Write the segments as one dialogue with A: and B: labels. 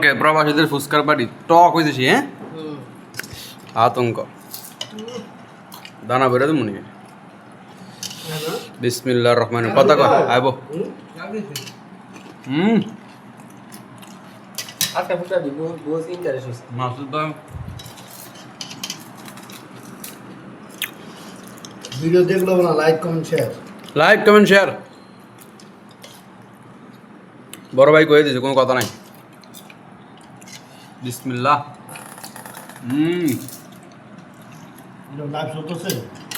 A: ওকে প্রবাসীদের ফুচকার বাড়ি টক হইতেছি হ্যাঁ আতঙ্ক দানা বেরো তো মনে বিসমিল্লাহির রহমানির কথা কয় আইবো
B: আজকে ফুটা দিব বহুত ইন্টারেস্ট
A: মাসুদ ভাই
C: ভিডিও দেখলো না লাইক কমেন্ট শেয়ার
A: বড় ভাই কয়ে দিয়েছে কোনো কথা নাই বিসমিল্লাহ
C: লাইভ চলতেছে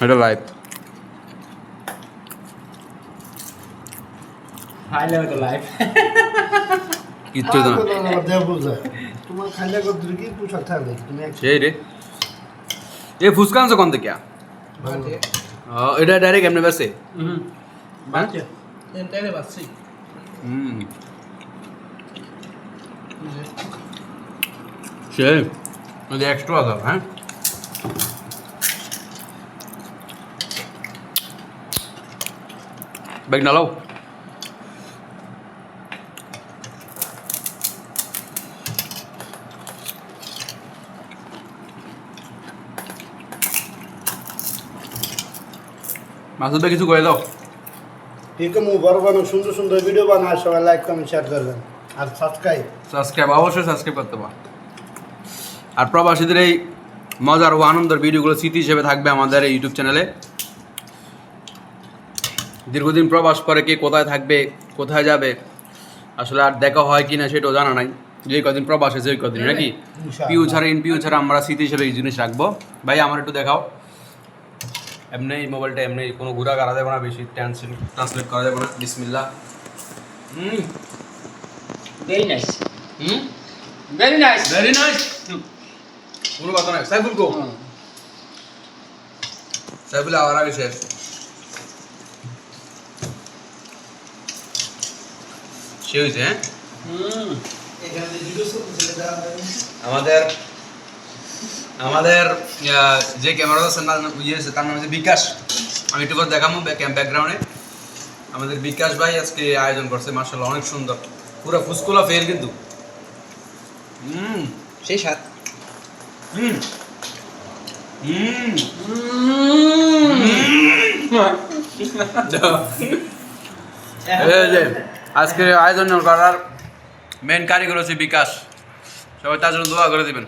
A: এটা লাইভ
B: হাই লেভেল তো লাইভ
A: কিচ্ছু তো না
C: দেব বুঝায় তোমার খাইলে কত কি পোশাক থাকবে তুমি
A: সেই রে এ ফুচকা আনছো কোন থেকে এটা ডাইরেক্ট এমনি বেসে
B: বাচ্চা এন্টারে বাচ্চি
A: সেই ওই এক্সট্রা আছে হ্যাঁ ব্যাগ নালাও মাসুদ ভাই কিছু করে দাও
C: এরকম বড় বড় সুন্দর সুন্দর ভিডিও বানায় সবাই লাইক কমেন্ট শেয়ার করবেন আর
A: সাবস্ক্রাইব অবশ্যই সাবস্ক্রাইব করতে পার আর প্রবাসীদের এই মজার ও আনন্দের ভিডিওগুলো স্মৃতি হিসেবে থাকবে আমাদের এই ইউটিউব চ্যানেলে দীর্ঘদিন প্রবাস করে কে কোথায় থাকবে কোথায় যাবে আসলে আর দেখা হয় কি না সেটাও জানা নাই যে কদিন প্রবাস আছে ওই কদিন নাকি পিউ ছাড়া আমরা স্মৃতি হিসেবে এই জিনিস রাখবো ভাই আমার একটু দেখাও এমনি মোবাইলটা এমনি কোনো ঘুরা করা যাবে না বেশি ট্রান্সলেট করা যাবে না বিসমিল্লাহ
B: very nice very nice
A: very nice কোনো কথা নাই সাইফুল কো সাইফুল আওয়ার আগে শেষ সে হয়েছে হ্যাঁ আমাদের আমাদের যে ক্যামেরা আছে ইয়েছে তার নাম হচ্ছে বিকাশ আমি একটু করে দেখাবো ব্যাকগ্রাউন্ডে আমাদের বিকাশ ভাই আজকে আয়োজন করছে মার্শাল্লাহ অনেক সুন্দর পুরো ফুসকোলা ফেল কিন্তু
B: সেই সাত
A: আজকে আয়োজন করার মেন কারিগর হচ্ছে বিকাশ সবাই তার জন্য দোয়া করে দিবেন